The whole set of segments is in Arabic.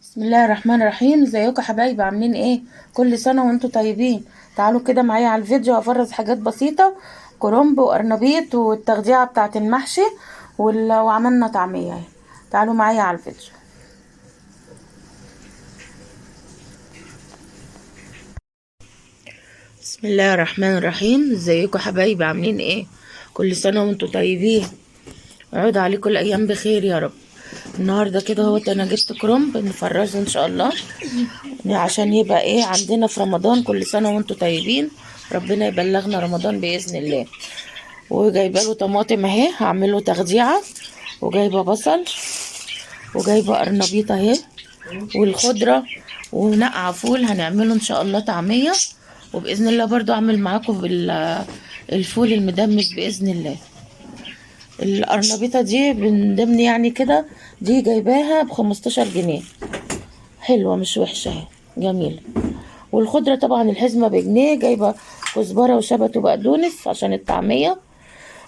بسم الله الرحمن الرحيم. ازيكم يا حبايبي؟ عاملين ايه؟ كل سنه وانتم طيبين. تعالوا كده معايا على الفيديو افرز حاجات بسيطه، كرنب وقرنبيط والتغذيه بتاعه المحشي وعملنا طعميه اهي. تعالوا معايا على الفيديو. بسم الله الرحمن الرحيم. ازيكم يا حبايبي؟ عاملين ايه؟ كل سنه وانتم طيبين، يعود عليكم الايام بخير يا رب. النهارده كده انا جبت كرنب نفرزه ان شاء الله، عشان يبقى ايه عندنا في رمضان. كل سنة وانتم طيبين، ربنا يبلغنا رمضان بإذن الله. وجايبه له طماطم اهي هعمله تخديعة، وجايبه بصل، وجايبه قرنبيط اهي، والخضرة، ونقع فول هنعمله ان شاء الله طعمية. وبإذن الله برضو اعمل معاكم الفول المدمس بإذن الله. القرنبيطة دي من ضمن يعني كده، دي جايباها ب15 جنيه، حلوة مش وحشة اهي، جميلة. والخضرة طبعا الحزمة بجنيه، جايبة كزبرة وشبت وبقدونس عشان الطعمية.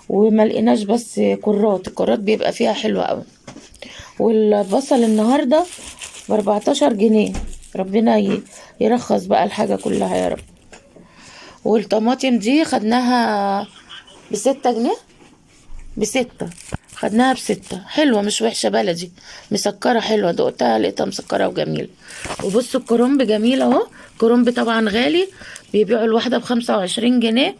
وملقناش بس الكرات بيبقى فيها حلوة قوي. والبصل النهاردة ب14 جنيه، ربنا يرخص بقى الحاجة كلها يا رب. والطماطم دي خدناها ب6 جنيه، ب6، خدناها ب6، حلوة مش وحشة، بلدي مسكرة حلوة، دقتها لقيتها مسكرة وجميلة. وبصوا الكرنب جميل اهو. كرنب طبعا غالي، بيبيعوا الواحدة ب25 جنيه.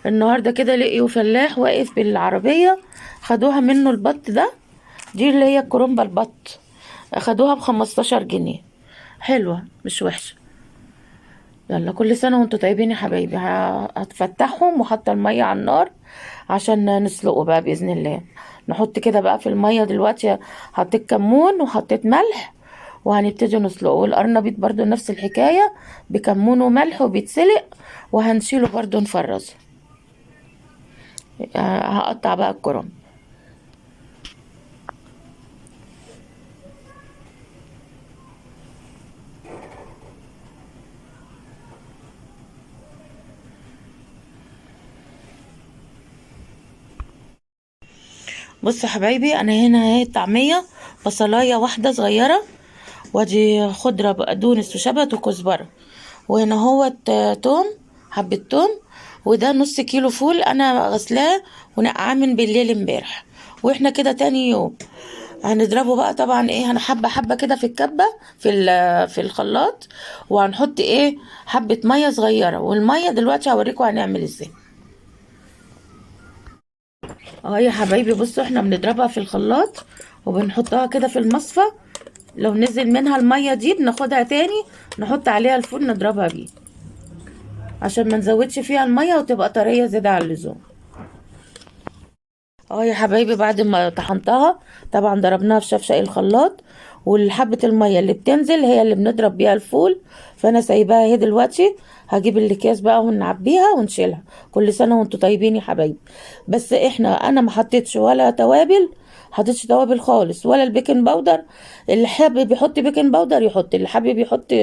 النهاردة كده لقيوا فلاح واقف بالعربية، خدوها منه البط ده، دي اللي هي الكرنبة البط، اخدوها ب15 جنيه، حلوة مش وحشة. يلا كل سنة وانتوا طيبين يا حبايبي. هتفتحهم وحط المية على النار عشان نسلقه بقى بإذن الله. نحط كده بقى في المية دلوقتي، حطيت كمون وحطيت ملح، وهنبتدي نسلقه. والقرنبيط برضو نفس الحكاية، بكمون وملح وبيتسلق، وهنشيله برضو نفرزه. هقطع بقى الكرنب. بصوا يا حبايبي، انا هنا اهي الطعمية، بصلاية واحدة صغيرة، وادي خضرة بقدونس وشبت وكزبرة، وهنا هو توم، حبة توم. وده نص كيلو فول انا غسلاه ونقعاه من بالليل امبارح. واحنا كده تاني يوم هنضربه بقى طبعا ايه، هنحبة حبة كده في الكبة، في الخلاط. وهنحط ايه حبة مية صغيرة، والمية دلوقتي هوريكم هنعمل ازاي. اه يا حبايبي بصوا، احنا بنضربها في الخلاط وبنحطها كده في المصفى. لو نزل منها المية دي بناخدها تاني، نحط عليها الفول نضربها بيه، عشان ما نزودش فيها المية وتبقى طرية زيادة عن اللزوم. اه يا حبايبي، بعد ما طحنتها طبعا ضربناها في شفشق الخلاط، والحبة المية اللي بتنزل هي اللي بنضرب بيها الفول. فانا سايباها اهي دلوقتي، هجيب الاكياس بقى ونعبيها ونشيلها. كل سنة وانتوا طيبين يا حبايبي. بس انا ما حطيتش ولا توابل، حطيتش توابل خالص، ولا البيكنج باودر. اللي حابب يحط بيكنج باودر يحط، اللي حابب يحط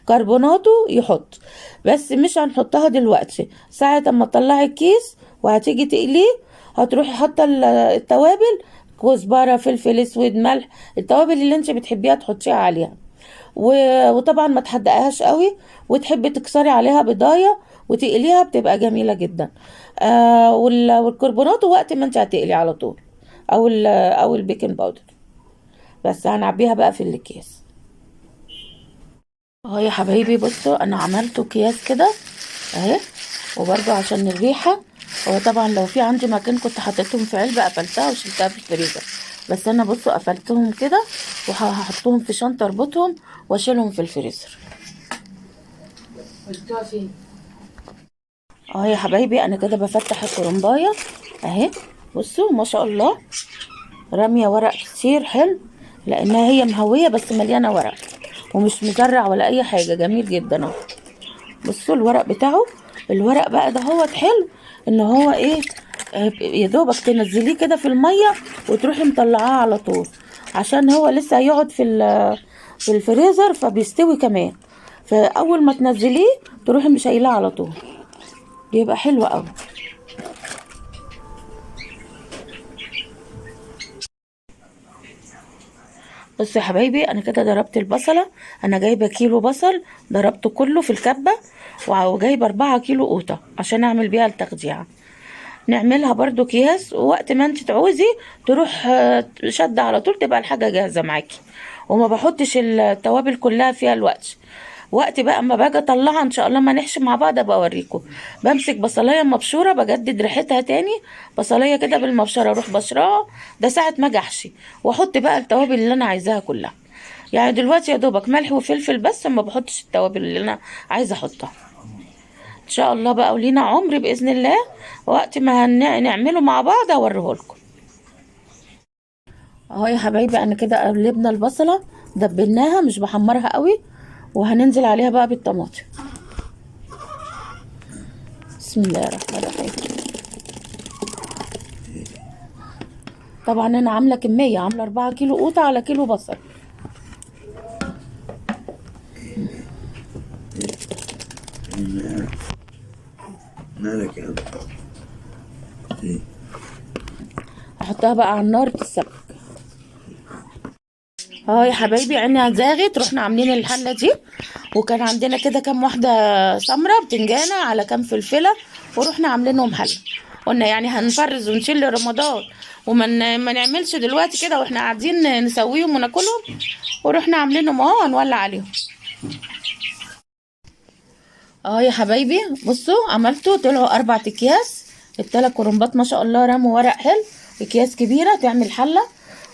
كربوناتو يحط. بس مش هنحطها دلوقتي، ساعة اما تطلعي الكيس وهتيجي تقليه هتروحي حاطه التوابل، كزبره، فلفل اسود، ملح، التوابل اللي انت بتحبيها تحطيها عليها. وطبعا ما تحدقهاش قوي، وتحبي تكسري عليها بضايه وتقليها بتبقى جميله جدا. والكربونات وقت ما انت هتقلي على طول، او البيكنج باودر. بس هنعبيها بقى في الاكياس. اهو يا حبايبي بصوا، انا عملته اكياس كده اهي. وبرده عشان الريحه، هو طبعا لو في عندي مكان كنت حطيتهم في علبه قفلتها وشلتها في الفريزر، بس انا بصوا قفلتهم كده وهحطهم في شنطه اربطهم واشيلهم في الفريزر. قلتوها فين؟ اهو يا حبايبي انا كده بفتح الكرنبايه اهي. بصوا ما شاء الله، راميه ورق كتير حلو، لانها هي مهويه بس مليانه ورق، ومش مزرع ولا اي حاجه، جميل جدا اهو. بصوا الورق بتاعه، الورق بقى ده هو حلو، ان هو ايه، يا دوبك تنزليه كده في الميه وتروحي مطلعاه على طول، عشان هو لسه هيقعد في الفريزر فبيستوي كمان. فاول ما تنزليه تروحي مش شايلاه على طول، بيبقى حلو قوي. بصوا يا حبايبي انا كده ضربت البصله. انا جايبه كيلو بصل ضربته كله في الكبه، وجايبه 4 كيلو قوطه عشان اعمل بيها التخديعه. نعملها برضو اكياس، ووقت ما انت تعوزي تروح شد على طول تبقى الحاجه جاهزه معاكي. وما بحطش التوابل كلها فيها الوقت. وقت بقى اما باجي اطلعها ان شاء الله ما نحشي مع بعض ابقى اوريكم. بمسك بصلايه مبشوره بجدد ريحتها تاني، بصلايه كده بالمبشره اروح بشراها، ده ساعه ما اجي احشي، واحط بقى التوابل اللي انا عايزاها كلها. يعني دلوقتي يا دوبك ملح وفلفل بس، ما بحطش التوابل اللي انا عايزه احطها. ان شاء الله بقى ولينا عمر باذن الله، وقت ما نعمله مع بعض اوريهولكم. اهو يا حبايبي انا كده قلبنا البصله، دبلناها مش بحمرها قوي، وهننزل عليها بقى بالطماطم. بسم الله الرحمن الرحيم. طبعا انا عامله كميه، عامله 4 كيلو قوطه على كيلو بصل. مالك يا ايه؟ هحطها بقى على النار تتسبك. اهو يا حبايبي عيني زاغت، رحنا عاملين الحله دي، وكان عندنا كده كام واحده سمره بتنجانه على كام فلفله، ورحنا عاملينهم حله. قلنا يعني هنفرز ونشيل رمضان ما نعملش دلوقتي كده واحنا قاعدين نسويهم وناكلهم، ورحنا عاملينهم اهو هنولع عليهم. اهو يا حبايبي بصوا عملته، طلعوا 4 اكياس. ال3 كرنبات ما شاء الله رموا ورق حلو، اكياس كبيره تعمل حله.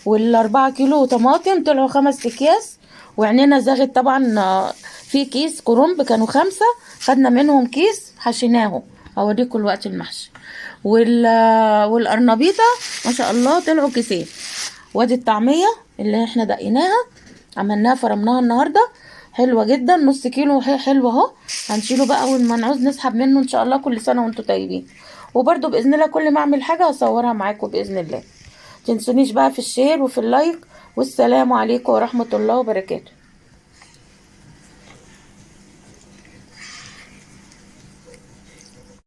وال4 كيلو طماطم طلعوا 5 اكياس. وعنينا زاغت طبعا، في كيس كرنب كانوا 5، خدنا منهم كيس حشيناهم. هوريكم الوقت المحشي. والقرنبيطه ما شاء الله طلعوا كيسين. وادي الطعميه اللي احنا دقيناها عملناها فرمناها النهارده، حلوه جدا، نص كيلو حلو اهو. هنشيله بقى اول ما نعوز نسحب منه ان شاء الله. كل سنه وانتم طيبين. وبرده باذن الله كل ما اعمل حاجه هصورها معاكم باذن الله. تنسونيش بقى في الشير وفي اللايك. والسلام عليكم ورحمه الله وبركاته.